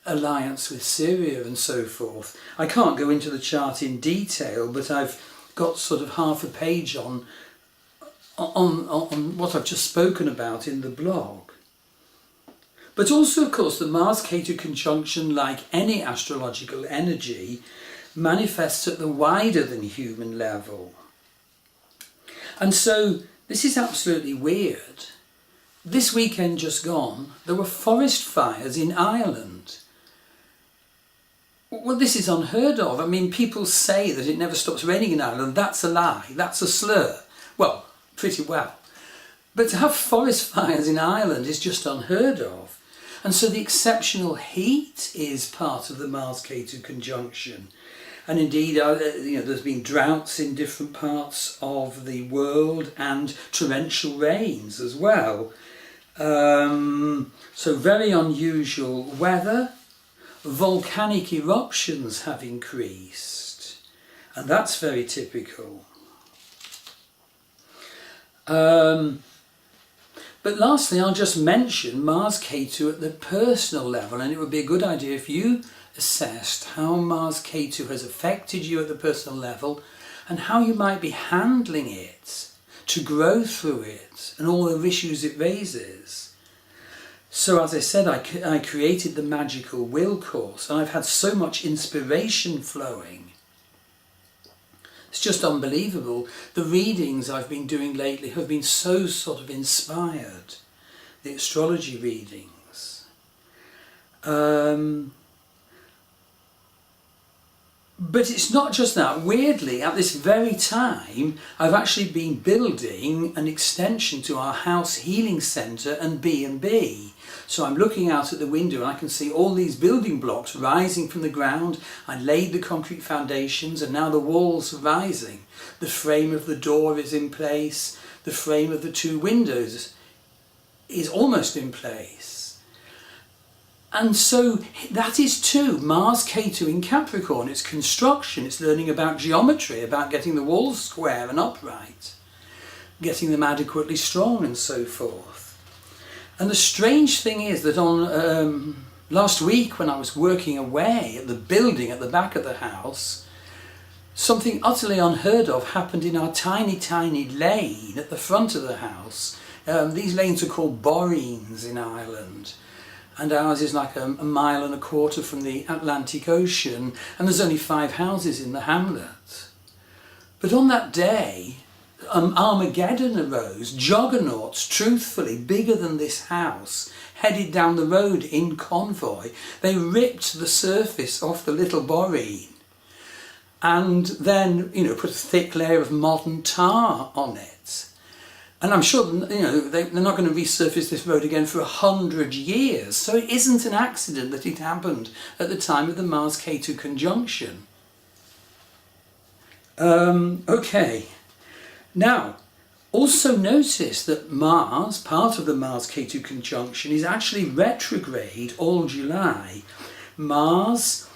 alliance with Syria and so forth. I can't go into the chart in detail, but I've got sort of half a page on what I've just spoken about in the blog. But also, of course, the Mars-Ketu conjunction, like any astrological energy, manifests at the wider than human level. And so this is absolutely weird. This weekend just gone, there were forest fires in Ireland. Well, this is unheard of. I mean, people say that it never stops raining in Ireland. That's a lie. That's a slur. Well, pretty well. But to have forest fires in Ireland is just unheard of. And so the exceptional heat is part of the Mars-Ketu conjunction. And indeed, there's been droughts in different parts of the world and torrential rains as well. So very unusual weather. Volcanic eruptions have increased, and that's very typical. But lastly, I'll just mention Mars-Ketu at the personal level, and it would be a good idea if you assessed how Mars-Ketu has affected you at the personal level and how you might be handling it to grow through it and all the issues it raises. So as I said, I created the Magical Will course, and I've had so much inspiration flowing. It's just unbelievable. The readings I've been doing lately have been so sort of inspired. The astrology readings. But it's not just that. Weirdly, at this very time, I've actually been building an extension to our house healing centre and B&B. So I'm looking out at the window and I can see all these building blocks rising from the ground. I laid the concrete foundations and now the walls are rising. The frame of the door is in place. The frame of the 2 windows is almost in place. And so that is too Mars-Ketu in Capricorn. It's construction, it's learning about geometry, about getting the walls square and upright, getting them adequately strong and so forth. And the strange thing is that on last week when I was working away at the building at the back of the house, something utterly unheard of happened in our tiny, tiny lane at the front of the house. These lanes are called borines in Ireland. And ours is like a mile and a quarter from the Atlantic Ocean, and there's only 5 houses in the hamlet. But on that day, Armageddon arose. Juggernauts, truthfully bigger than this house, headed down the road in convoy. They ripped the surface off the little boreen and then, put a thick layer of modern tar on it. And I'm sure, they're not going to resurface this road again for 100 years. So it isn't an accident that it happened at the time of the Mars-Ketu conjunction. Okay. Now, also notice that Mars, part of the Mars-Ketu conjunction, is actually retrograde all July. Mars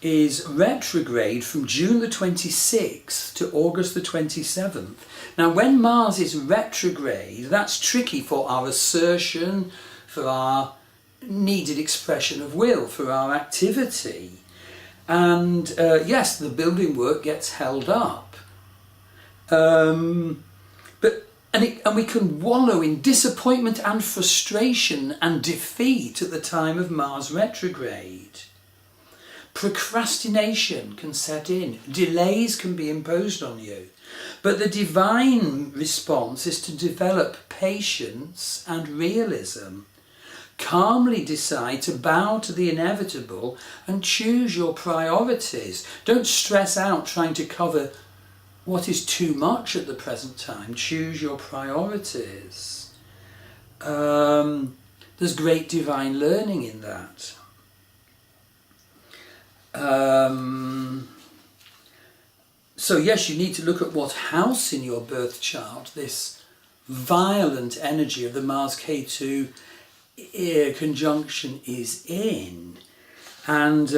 is retrograde from June the 26th to August the 27th. Now, when Mars is retrograde, that's tricky for our assertion, for our needed expression of will, for our activity. And yes, the building work gets held up. And we can wallow in disappointment and frustration and defeat at the time of Mars retrograde. Procrastination can set in. Delays can be imposed on you. But the divine response is to develop patience and realism. Calmly decide to bow to the inevitable and choose your priorities. Don't stress out trying to cover what is too much at the present time. Choose your priorities. There's great divine learning in that. So yes, you need to look at what house in your birth chart this violent energy of the Mars-Ketu conjunction is in. And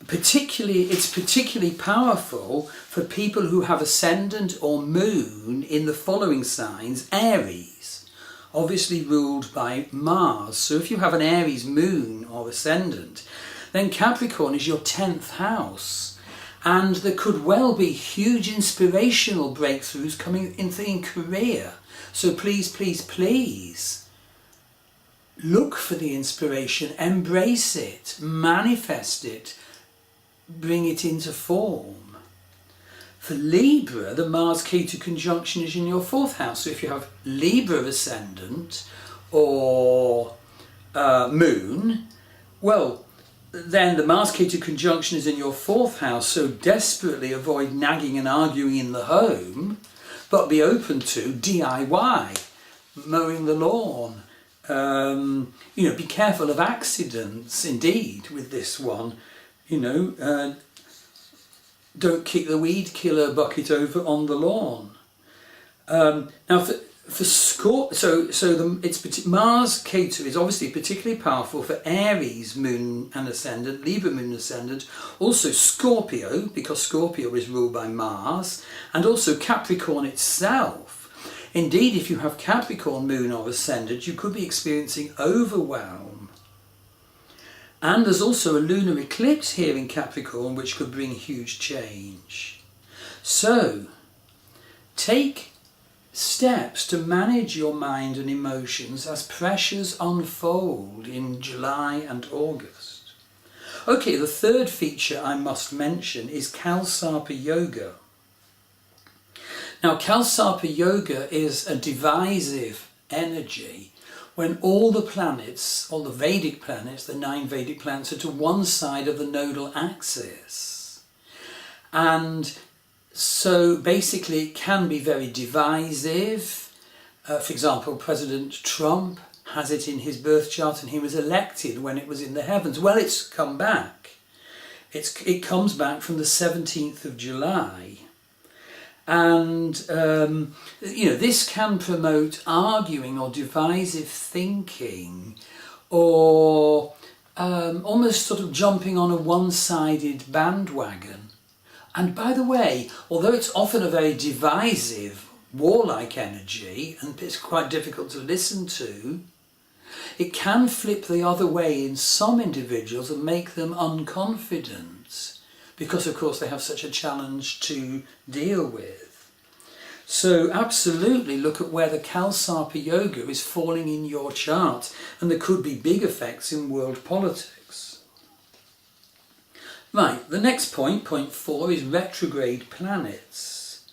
it's particularly powerful for people who have ascendant or moon in the following signs: Aries, obviously ruled by Mars. So if you have an Aries moon or ascendant, then Capricorn is your 10th house. And there could well be huge inspirational breakthroughs coming in career. So please, please, please, look for the inspiration, embrace it, manifest it, bring it into form. For Libra, the Mars-Ketu conjunction is in your 4th house. So if you have Libra ascendant or moon, well, then the Mars-Ketu conjunction is in your 4th house, so desperately avoid nagging and arguing in the home, but be open to DIY, mowing the lawn. Be careful of accidents, indeed, with this one. Don't kick the weed killer bucket over on the lawn. Now, for Mars Ketu is obviously particularly powerful for Aries moon and ascendant, Libra moon ascendant, also Scorpio, because Scorpio is ruled by Mars, and also Capricorn itself. Indeed, if you have Capricorn moon or ascendant, you could be experiencing overwhelm. And there's also a lunar eclipse here in Capricorn, which could bring huge change. So, take steps to manage your mind and emotions as pressures unfold in July and August. Okay, the third feature I must mention is Kalsarpa Yoga. Now, Kalsarpa Yoga is a divisive energy when all the planets, all the Vedic planets, the 9 Vedic planets, are to one side of the nodal axis. And so basically it can be very divisive. For example, President Trump has it in his birth chart and he was elected when it was in the heavens. Well, it's come back. It comes back from the 17th of July. And, this can promote arguing or divisive thinking, or almost sort of jumping on a one-sided bandwagon. And by the way, although it's often a very divisive, warlike energy, and it's quite difficult to listen to, it can flip the other way in some individuals and make them unconfident, because of course they have such a challenge to deal with. So absolutely look at where the Kalsarpa Yoga is falling in your chart, and there could be big effects in world politics. Right, the next point, point 4, is retrograde planets.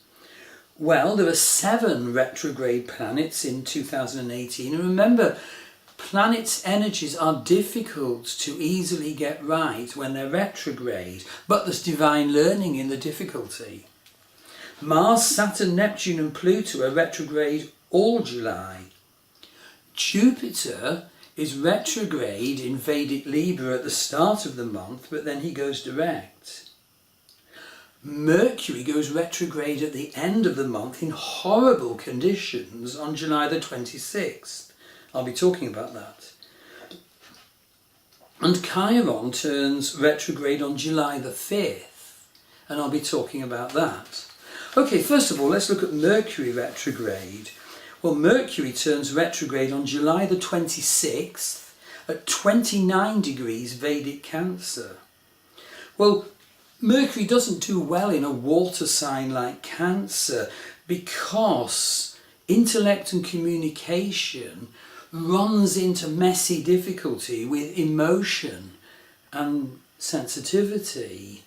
Well, there are 7 retrograde planets in 2018, and remember, planets' energies are difficult to easily get right when they're retrograde, but there's divine learning in the difficulty. Mars, Saturn, Neptune and Pluto are retrograde all July. Jupiter is retrograde in Vedic Libra at the start of the month, but then he goes direct. Mercury goes retrograde at the end of the month in horrible conditions on July the 26th. I'll be talking about that. And Chiron turns retrograde on July the 5th, and I'll be talking about that. Okay, first of all, let's look at Mercury retrograde. Well, Mercury turns retrograde on July the 26th at 29 degrees Vedic Cancer. Well, Mercury doesn't do well in a water sign like Cancer because intellect and communication runs into messy difficulty with emotion and sensitivity.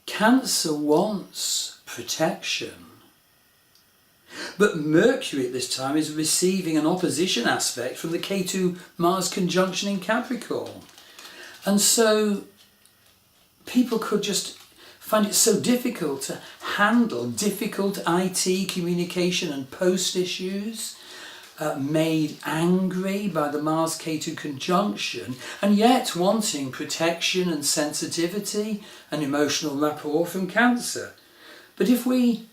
Cancer wants protection. But Mercury at this time is receiving an opposition aspect from the Ketu-Mars conjunction in Capricorn. And so people could just find it so difficult to handle difficult IT communication and post issues, made angry by the Mars-Ketu conjunction, and yet wanting protection and sensitivity and emotional rapport from Cancer. But if we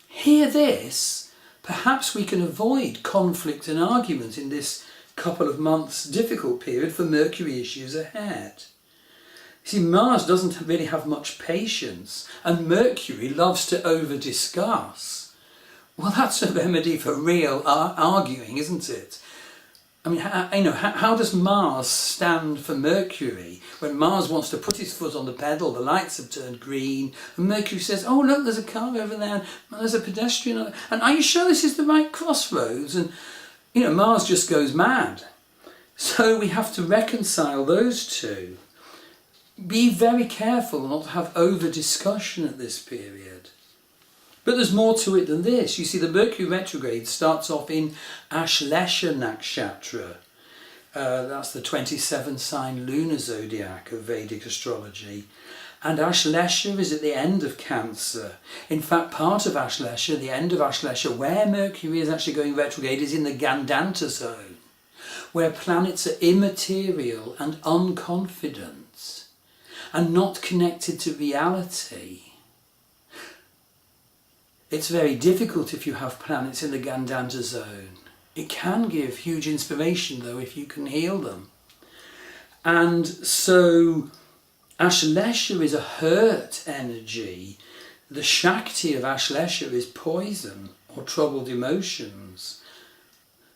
hear this, perhaps we can avoid conflict and argument in this couple of months difficult period for Mercury issues ahead. You see, Mars doesn't really have much patience, and Mercury loves to over-discuss, Well, that's a remedy for real arguing, isn't it? I mean, how does Mars stand for Mercury? When Mars wants to put his foot on the pedal, the lights have turned green, and Mercury says, oh look, there's a car over there, and there's a pedestrian, and are you sure this is the right crossroads? And, Mars just goes mad. So we have to reconcile those two. Be very careful not to have over-discussion at this period. But there's more to it than this. You see, the Mercury retrograde starts off in Ashlesha Nakshatra. That's the 27 sign lunar zodiac of Vedic astrology. And Ashlesha is at the end of Cancer. In fact, part of Ashlesha, the end of Ashlesha, where Mercury is actually going retrograde, is in the Gandanta zone, where planets are immaterial and unconfident and not connected to reality. It's very difficult if you have planets in the Gandanta zone. It can give huge inspiration though if you can heal them. And so Ashlesha is a hurt energy. The Shakti of Ashlesha is poison or troubled emotions.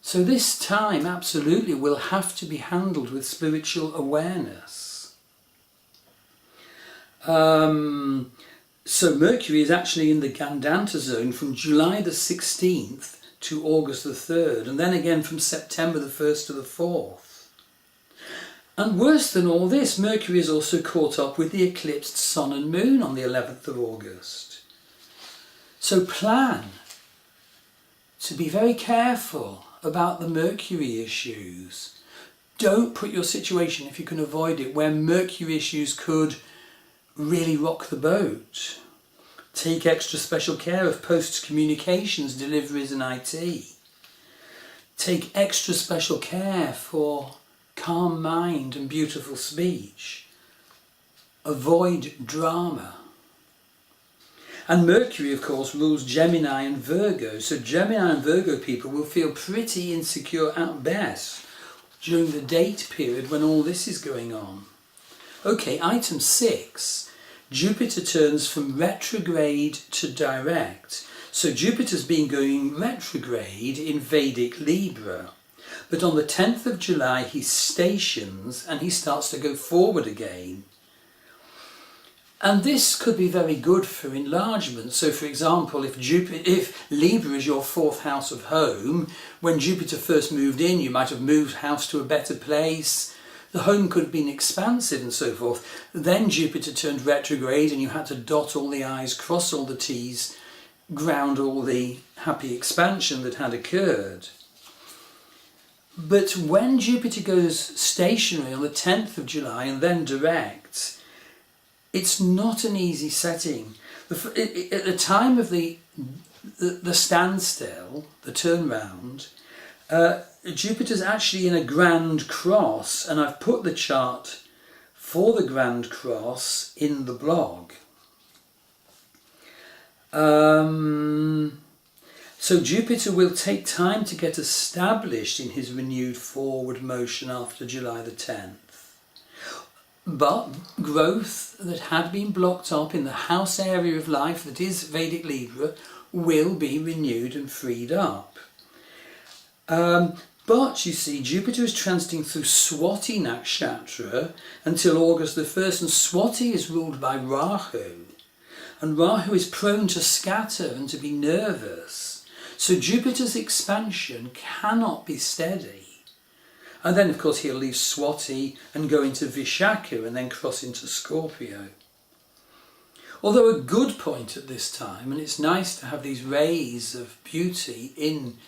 So this time absolutely will have to be handled with spiritual awareness. So Mercury is actually in the Gandanta zone from July the 16th to August the 3rd, and then again from September the 1st to the 4th. And worse than all this, Mercury is also caught up with the eclipsed Sun and Moon on the 11th of August. So plan to be very careful about the Mercury issues. Don't put your situation, if you can avoid it, where Mercury issues could really rock the boat. Take extra special care of posts, communications, deliveries and IT. Take extra special care for calm mind and beautiful speech. Avoid drama. And Mercury, of course, rules Gemini and Virgo. So Gemini and Virgo people will feel pretty insecure at best during the date period when all this is going on. Okay, item 6. Jupiter turns from retrograde to direct. So Jupiter's been going retrograde in Vedic Libra. But on the 10th of July he stations and he starts to go forward again. And this could be very good for enlargement. So for example, if Libra is your 4th house of home, when Jupiter first moved in, you might have moved house to a better place. The home could have been expansive and so forth. Then Jupiter turned retrograde and you had to dot all the I's, cross all the T's, ground all the happy expansion that had occurred. But when Jupiter goes stationary on the 10th of July and then direct, it's not an easy setting. At the time of the standstill, the turnaround, Jupiter's actually in a grand cross, and I've put the chart for the grand cross in the blog. So Jupiter will take time to get established in his renewed forward motion after July the 10th. But growth that had been blocked up in the house area of life that is Vedic Libra will be renewed and freed up. But you see, Jupiter is transiting through Swati Nakshatra until August the 1st, and Swati is ruled by Rahu. And Rahu is prone to scatter and to be nervous. So Jupiter's expansion cannot be steady. And then, of course, he'll leave Swati and go into Vishaka and then cross into Scorpio. Although a good point at this time, and it's nice to have these rays of beauty in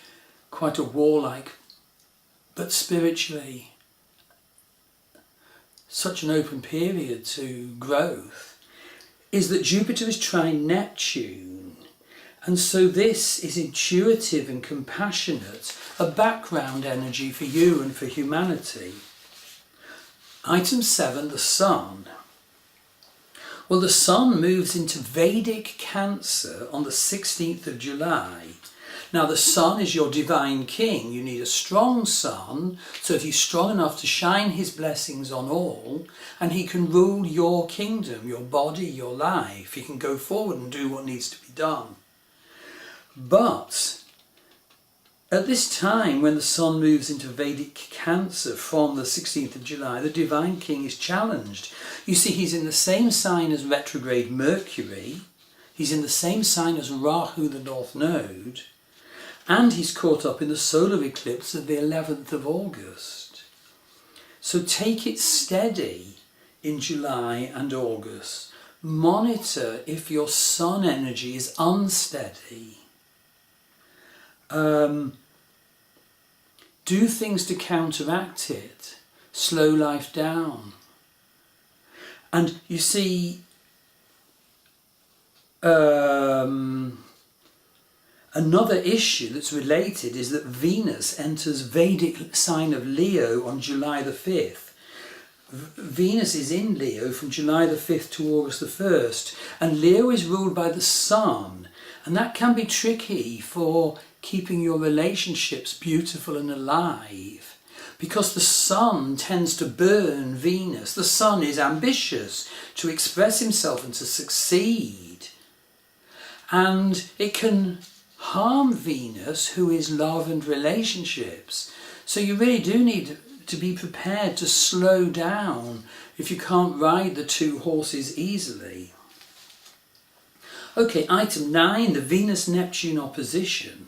quite a warlike, but spiritually such an open period to growth, is that Jupiter is trine Neptune. And so this is intuitive and compassionate, a background energy for you and for humanity. Item 7, the Sun. Well, the Sun moves into Vedic Cancer on the 16th of July. Now, the Sun is your divine king. You need a strong Sun, so that he's strong enough to shine his blessings on all, and he can rule your kingdom, your body, your life. He can go forward and do what needs to be done. But at this time, when the Sun moves into Vedic Cancer from the 16th of July, the Divine King is challenged. You see, he's in the same sign as retrograde Mercury, he's in the same sign as Rahu, the North Node, and he's caught up in the solar eclipse of the 11th of August. So take it steady in July and August. Monitor if your Sun energy is unsteady. Do things to counteract it. Slow life down. And you see, another issue that's related is that Venus enters Vedic sign of Leo on July the 5th. Venus is in Leo from July the 5th to August the 1st, and Leo is ruled by the Sun, and that can be tricky for keeping your relationships beautiful and alive, because the Sun tends to burn Venus. The Sun is ambitious to express himself and to succeed, and it can harm Venus, who is love and relationships. So you really do need to be prepared to slow down if you can't ride the two horses easily. Okay, item 9, the Venus-Neptune opposition.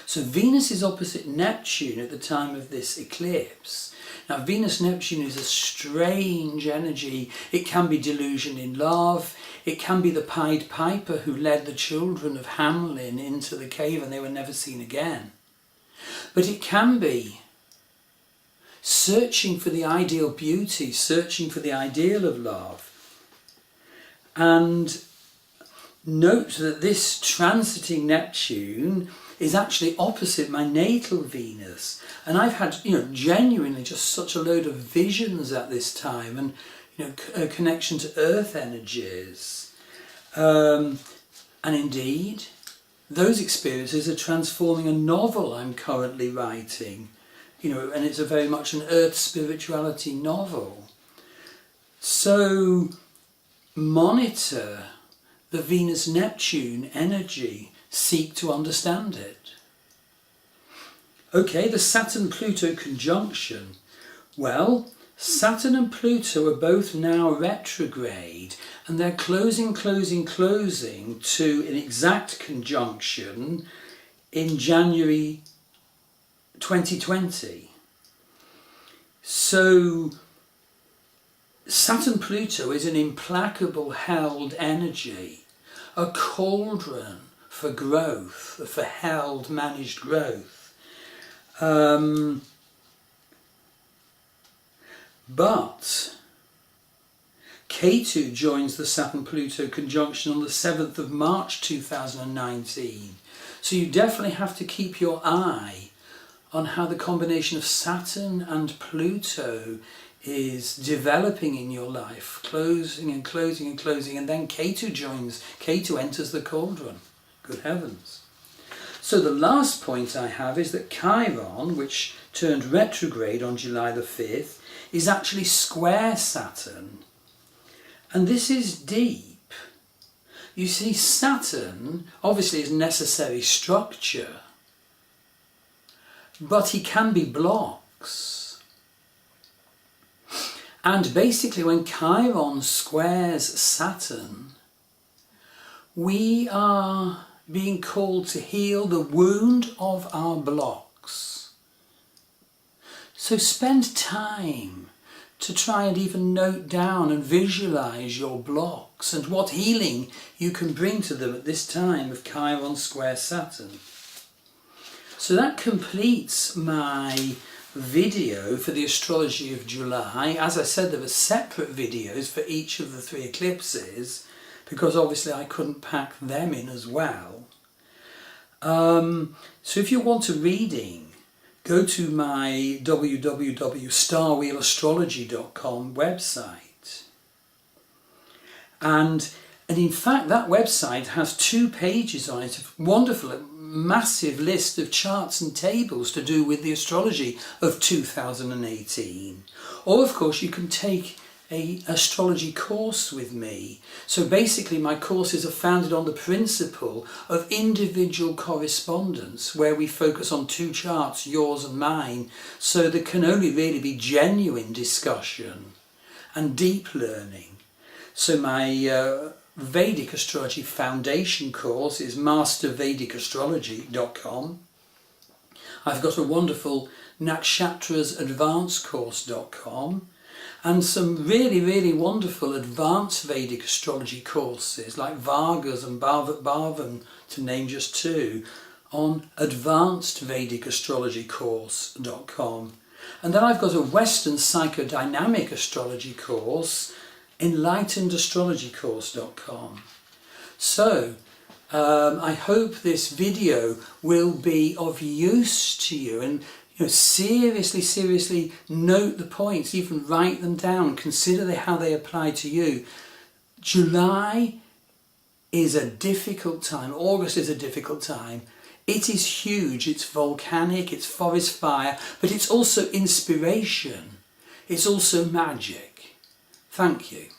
So Venus is opposite Neptune at the time of this eclipse. Now Venus-Neptune is a strange energy. It can be delusion in love. It can be the Pied Piper who led the children of Hamelin into the cave and they were never seen again. But it can be searching for the ideal beauty, searching for the ideal of love. And note that this transiting Neptune is actually opposite my natal Venus, and I've had, genuinely just such a load of visions at this time, and a connection to earth energies, and indeed those experiences are transforming a novel I'm currently writing, and it's a very much an earth spirituality novel. So monitor the Venus-Neptune energy. Seek to understand it. Okay, the Saturn-Pluto conjunction. Well, Saturn and Pluto are both now retrograde, and they're closing to an exact conjunction in January 2020. So Saturn-Pluto is an implacable held energy, a cauldron for growth, for held, managed growth. But Ketu joins the Saturn-Pluto conjunction on the 7th of March 2019. So you definitely have to keep your eye on how the combination of Saturn and Pluto is developing in your life, closing, and then Ketu enters the cauldron. Good heavens. So the last point I have is that Chiron, which turned retrograde on July the 5th, is actually square Saturn. And this is deep. You see, Saturn obviously is necessary structure, but he can be blocks. And basically when Chiron squares Saturn, we are being called to heal the wound of our blocks. So spend time to try and even note down and visualize your blocks and what healing you can bring to them at this time of Chiron square Saturn. So that completes my video for the astrology of July. As I said, there were separate videos for each of the 3 eclipses, because obviously I couldn't pack them in as well. So if you want a reading, go to my www.starwheelastrology.com website. And in fact that website has 2 pages on it, a wonderful, massive list of charts and tables to do with the astrology of 2018. Or of course you can take a astrology course with me. So basically my courses are founded on the principle of individual correspondence, where we focus on 2 charts, yours and mine, so there can only really be genuine discussion and deep learning. So my Vedic Astrology Foundation course is mastervedicastrology.com. I've got a wonderful nakshatrasadvancecourse.com and some really wonderful advanced Vedic astrology courses like Vargas and Bhavan, to name just 2, on advancedvedicastrologycourse.com. And then I've got a Western psychodynamic astrology course, enlightenedastrologycourse.com. So I hope this video will be of use to you, and seriously note the points, even write them down, consider how they apply to you. July is a difficult time, August is a difficult time. It is huge, it's volcanic, it's forest fire, but it's also inspiration, it's also magic. Thank you.